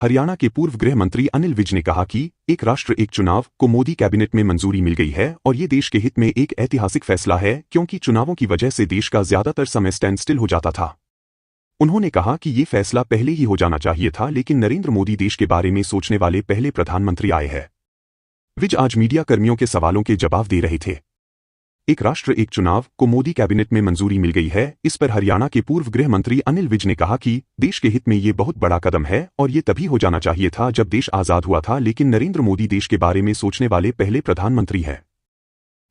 हरियाणा के पूर्व गृह मंत्री अनिल विज ने कहा कि एक राष्ट्र एक चुनाव को मोदी कैबिनेट में मंजूरी मिल गई है और ये देश के हित में एक ऐतिहासिक फैसला है क्योंकि चुनावों की वजह से देश का ज्यादातर समय स्टैंड स्टिल हो जाता था। उन्होंने कहा कि ये फैसला पहले ही हो जाना चाहिए था, लेकिन नरेंद्र मोदी देश के बारे में सोचने वाले पहले प्रधानमंत्री आए हैं। विज आज मीडिया कर्मियों के सवालों के जवाब दे रहे थे। एक राष्ट्र एक चुनाव को मोदी कैबिनेट में मंजूरी मिल गई है। इस पर हरियाणा के पूर्व गृह मंत्री अनिल विज ने कहा कि देश के हित में ये बहुत बड़ा कदम है और ये तभी हो जाना चाहिए था जब देश आजाद हुआ था, लेकिन नरेंद्र मोदी देश के बारे में सोचने वाले पहले प्रधानमंत्री हैं।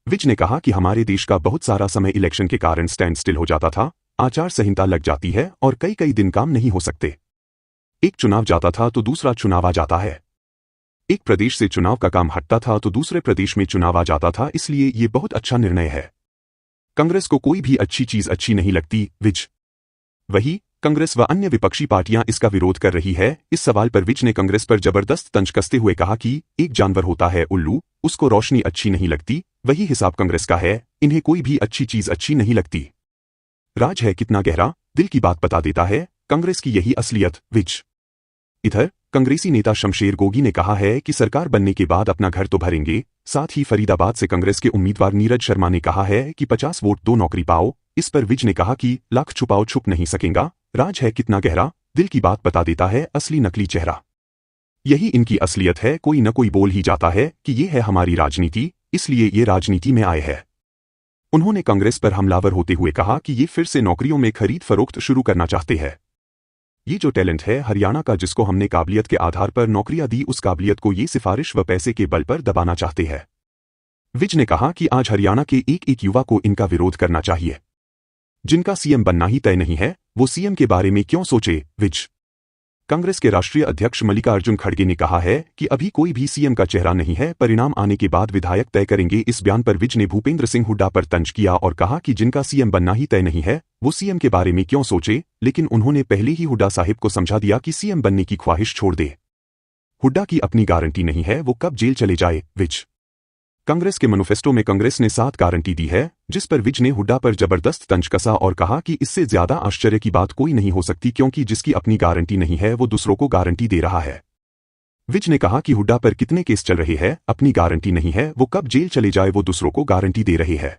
विज ने कहा कि हमारे देश का बहुत सारा समय इलेक्शन के कारण स्टैंड स्टिल हो जाता था, आचार संहिता लग जाती है और कई कई दिन काम नहीं हो सकते। एक चुनाव जाता था तो दूसरा चुनाव आ जाता है। एक प्रदेश से चुनाव का काम हटता था तो दूसरे प्रदेश में चुनाव आ जाता था, इसलिए ये बहुत अच्छा निर्णय है। कांग्रेस को कोई भी अच्छी चीज अच्छी नहीं लगती, विज। वही कांग्रेस व अन्य विपक्षी पार्टियां इसका विरोध कर रही है। इस सवाल पर विज ने कांग्रेस पर जबरदस्त तंज कसते हुए कहा कि एक जानवर होता है उल्लू, उसको रोशनी अच्छी नहीं लगती, वही हिसाब कांग्रेस का है, इन्हें कोई भी अच्छी चीज अच्छी नहीं लगती। राज है कितना गहरा, दिल की बात बता देता है, कांग्रेस की यही असलियत, विज। इधर कांग्रेसी नेता शमशेर गोगी ने कहा है कि सरकार बनने के बाद अपना घर तो भरेंगे। साथ ही फरीदाबाद से कांग्रेस के उम्मीदवार नीरज शर्मा ने कहा है कि 50 वोट 2 नौकरी पाओ। इस पर विज ने कहा कि लाख छुपाओ छुप नहीं सकेगा, राज है कितना गहरा, दिल की बात बता देता है, असली नकली चेहरा। यही इनकी असलियत है, कोई न कोई बोल ही जाता है कि ये है हमारी राजनीति, इसलिए ये राजनीति में आए हैं। उन्होंने कांग्रेस पर हमलावर होते हुए कहा कि ये फिर से नौकरियों में खरीद फरोख्त शुरू करना चाहते हैं। ये जो टैलेंट है हरियाणा का, जिसको हमने काबिलियत के आधार पर नौकरियां दी, उस काबिलियत को ये सिफारिश व पैसे के बल पर दबाना चाहते हैं। विज ने कहा कि आज हरियाणा के एक एक युवा को इनका विरोध करना चाहिए। जिनका सीएम बनना ही तय नहीं है वो सीएम के बारे में क्यों सोचे, विज। कांग्रेस के राष्ट्रीय अध्यक्ष मल्लिकार्जुन खड़गे ने कहा है कि अभी कोई भी सीएम का चेहरा नहीं है, परिणाम आने के बाद विधायक तय करेंगे। इस बयान पर विज ने भूपेंद्र सिंह हुड्डा पर तंज किया और कहा कि जिनका सीएम बनना ही तय नहीं है वो सीएम के बारे में क्यों सोचे, लेकिन उन्होंने पहले ही हुड्डा साहिब को समझा दिया कि सीएम बनने की ख्वाहिश छोड़ दे। हुड्डा की अपनी गारंटी नहीं है वो कब जेल चले जाए, विज। कांग्रेस के मैनिफेस्टो में कांग्रेस ने 7 गारंटी दी है, जिस पर विज ने हुड्डा पर जबरदस्त तंज कसा और कहा कि इससे ज्यादा आश्चर्य की बात कोई नहीं हो सकती, क्योंकि जिसकी अपनी गारंटी नहीं है वो दूसरों को गारंटी दे रहा है। विज ने कहा कि हुड्डा पर कितने केस चल रहे हैं, अपनी गारंटी नहीं है वो कब जेल चले जाए, वो दूसरों को गारंटी दे रहे हैं।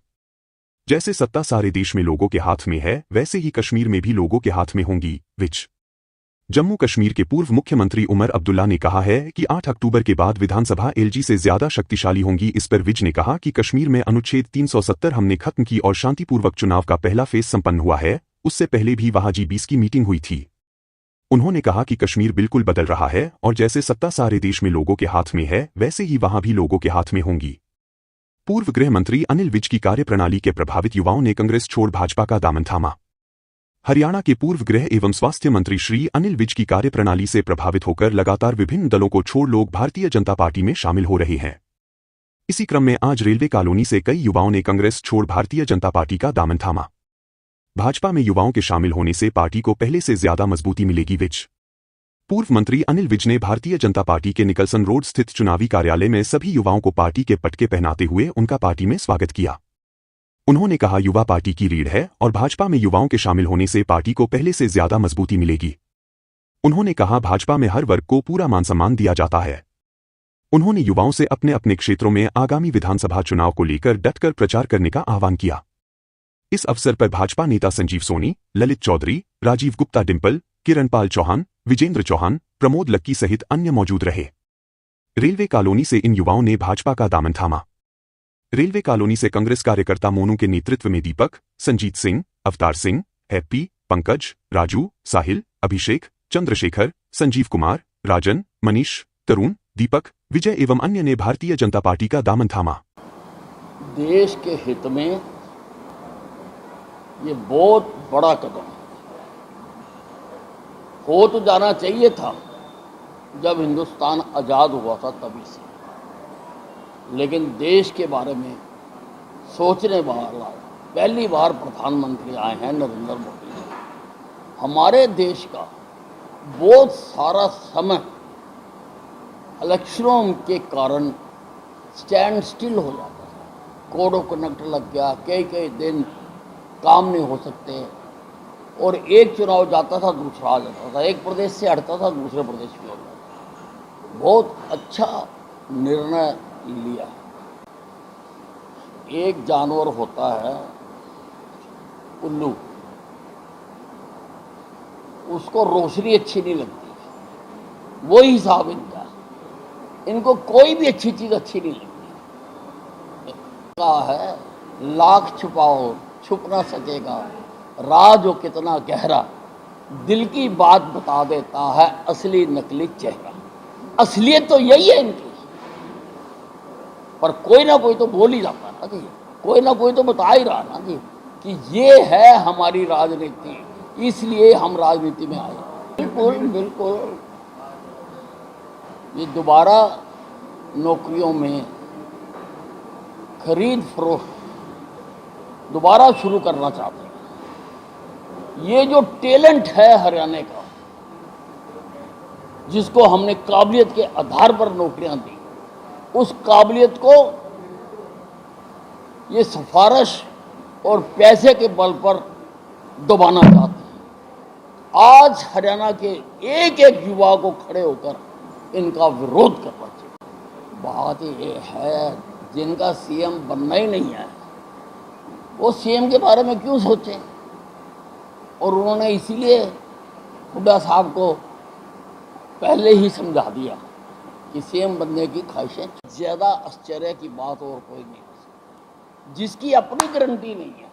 जैसे सत्ता सारे देश में लोगों के हाथ में है, वैसे ही कश्मीर में भी लोगों के हाथ में होंगी, विज। जम्मू कश्मीर के पूर्व मुख्यमंत्री उमर अब्दुल्ला ने कहा है कि 8 अक्टूबर के बाद विधानसभा एलजी से ज्यादा शक्तिशाली होंगी। इस पर विज ने कहा कि कश्मीर में अनुच्छेद 370 हमने खत्म की और शांतिपूर्वक चुनाव का पहला फेज संपन्न हुआ है, उससे पहले भी वहां G20 की मीटिंग हुई थी। उन्होंने कहा कि कश्मीर बिल्कुल बदल रहा है और जैसे सत्ता सारे देश में लोगों के हाथ में है, वैसे ही वहां भी लोगों के हाथ में होंगी। पूर्व गृह मंत्री अनिल विज की कार्यप्रणाली के प्रभावित युवाओं ने कांग्रेस छोड़ भाजपा का दामन थामा। हरियाणा के पूर्व गृह एवं स्वास्थ्य मंत्री श्री अनिल विज की कार्यप्रणाली से प्रभावित होकर लगातार विभिन्न दलों को छोड़ लोग भारतीय जनता पार्टी में शामिल हो रहे हैं। इसी क्रम में आज रेलवे कॉलोनी से कई युवाओं ने कांग्रेस छोड़ भारतीय जनता पार्टी का दामन थामा। भाजपा में युवाओं के शामिल होने से पार्टी को पहले से ज्यादा मजबूती मिलेगी, विज। पूर्व मंत्री अनिल विज ने भारतीय जनता पार्टी के निकलसन रोड स्थित चुनावी कार्यालय में सभी युवाओं को पार्टी के पटके पहनाते हुए उनका पार्टी में स्वागत किया। उन्होंने कहा युवा पार्टी की रीढ़ है और भाजपा में युवाओं के शामिल होने से पार्टी को पहले से ज्यादा मजबूती मिलेगी। उन्होंने कहा भाजपा में हर वर्ग को पूरा मान सम्मान दिया जाता है। उन्होंने युवाओं से अपने अपने क्षेत्रों में आगामी विधानसभा चुनाव को लेकर डटकर प्रचार करने का आह्वान किया। इस अवसर पर भाजपा नेता संजीव सोनी, ललित चौधरी, राजीव गुप्ता, डिम्पल, किरणपाल चौहान, विजेंद्र चौहान, प्रमोद लक्की सहित अन्य मौजूद रहे। रेलवे कॉलोनी से इन युवाओं ने भाजपा का दामन थामा। रेलवे कॉलोनी से कांग्रेस कार्यकर्ता मोनू के नेतृत्व में दीपक, संजीत सिंह, अवतार सिंह, हैप्पी, पंकज, राजू, साहिल, अभिषेक, चंद्रशेखर, संजीव कुमार, राजन, मनीष, तरुण, दीपक, विजय एवं अन्य ने भारतीय जनता पार्टी का दामन थामा। देश के हित में ये बहुत बड़ा कदम हो तो जाना चाहिए था जब हिंदुस्तान आज़ाद हुआ था तभी से, लेकिन देश के बारे में सोचने वाला पहली बार प्रधानमंत्री आए हैं नरेंद्र मोदी जी। हमारे देश का बहुत सारा समय इलेक्शनों के कारण स्टैंड स्टिल हो जाता था, कोड ऑफ कंडक्ट लग गया, कई कई दिन काम नहीं हो सकते और एक चुनाव जाता था दूसरा आ जाता था, एक प्रदेश से हटता था दूसरे प्रदेश में हो जाता था। बहुत अच्छा निर्णय लिया। एक जानवर होता है उल्लू, उसको रोशनी अच्छी नहीं लगती, वो हिसाब इनका, इनको कोई भी अच्छी चीज अच्छी नहीं लगती। कहा है लाख छुपाओ छुप ना सकेगा, राज हो कितना गहरा, दिल की बात बता देता है असली नकली चेहरा। असलियत तो यही है इनकी, पर कोई ना कोई तो बोल ही जाता ना जी, कोई ना कोई तो बता ही रहा ना जी कि ये है हमारी राजनीति, इसलिए हम राजनीति में आए। बिल्कुल बिल्कुल, ये दोबारा नौकरियों में खरीद फरोख्त दोबारा शुरू करना चाहते हैं। ये जो टैलेंट है हरियाणा का, जिसको हमने काबिलियत के आधार पर नौकरियां दी, उस काबिलियत को ये सिफारिश और पैसे के बल पर दबाना चाहते हैं। आज हरियाणा के एक एक युवा को खड़े होकर इनका विरोध करना चाहिए। बात ये है जिनका सीएम बनना ही नहीं है वो सीएम के बारे में क्यों सोचें, और उन्होंने इसीलिए हुड्डा साहब को पहले ही समझा दिया कि सीएम बनने की ख्वाहिशें। ज़्यादा आश्चर्य की बात और कोई नहीं हो सकती। जिसकी अपनी गारंटी नहीं है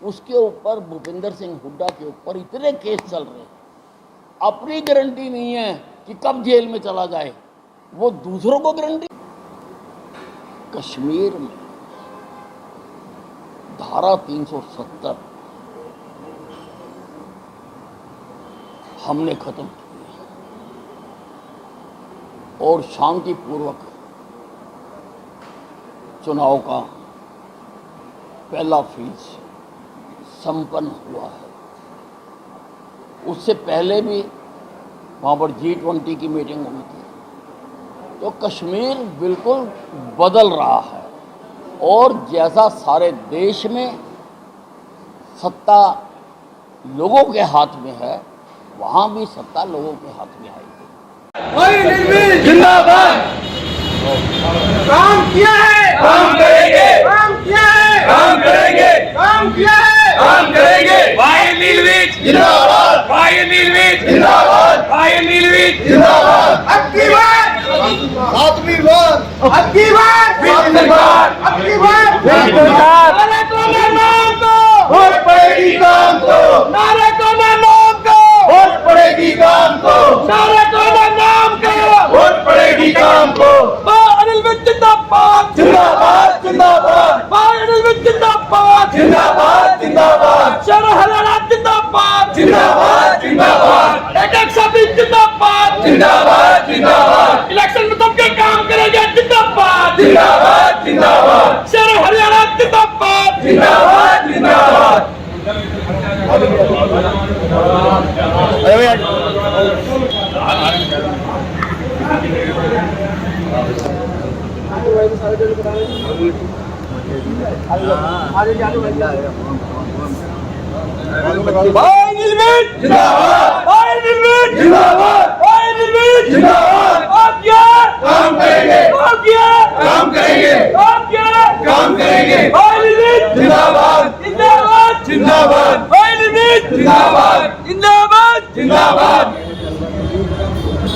उसके ऊपर भूपेंद्र सिंह हुड्डा के ऊपर इतने केस चल रहे हैं, अपनी गारंटी नहीं है कि कब जेल में चला जाए, वो दूसरों को गारंटी। कश्मीर में धारा 370 हमने खत्म की और शांतिपूर्वक चुनाव का पहला फेज संपन्न हुआ है। उससे पहले भी वहाँ पर G20 की मीटिंग हुई थी। तो कश्मीर बिल्कुल बदल रहा है, और जैसा सारे देश में सत्ता लोगों के हाथ में है, वहाँ भी सत्ता लोगों के हाथ में आएगी। जिंदाबाद। काम किया है, काम करेंगे, काम किया है, काम करेंगे, काम किया है, काम करेंगे। भाई नीलवीर जिंदाबाद, भाई नीलवीर जिंदाबाद, भाई नीलवीर जिंदाबाद। अबकी बार सातवीं बार, अबकी बार सातवीं बार, अबकी बार नारे को ना नाम को वोट पड़ेगी काम को, नारे को ना नाम को वोट पड़ेगी काम को, नारे को ना नाम को वोट पड़ेगी काम को। अनिल विज जिंदाबाद जिंदाबाद, जिंदाबाद, अनिल विज जिंदाबाद जिंदाबाद, जिंदाबाद, शहर हरियाणा जिंदाबाद जिंदाबाद, जिंदाबाद, एक सभी जिंदाबाद जिंदाबाद, जिंदाबाद, इलेक्शन में सबके काम करेंगे जिंदाबाद जिंदाबाद, जिंदाबाद, शहर हरियाणा जिंदाबाद जिंदाबाद, जिंदाबाद। भाई नीलवीर जिंदाबाद, भाई नीलवीर जिंदाबाद,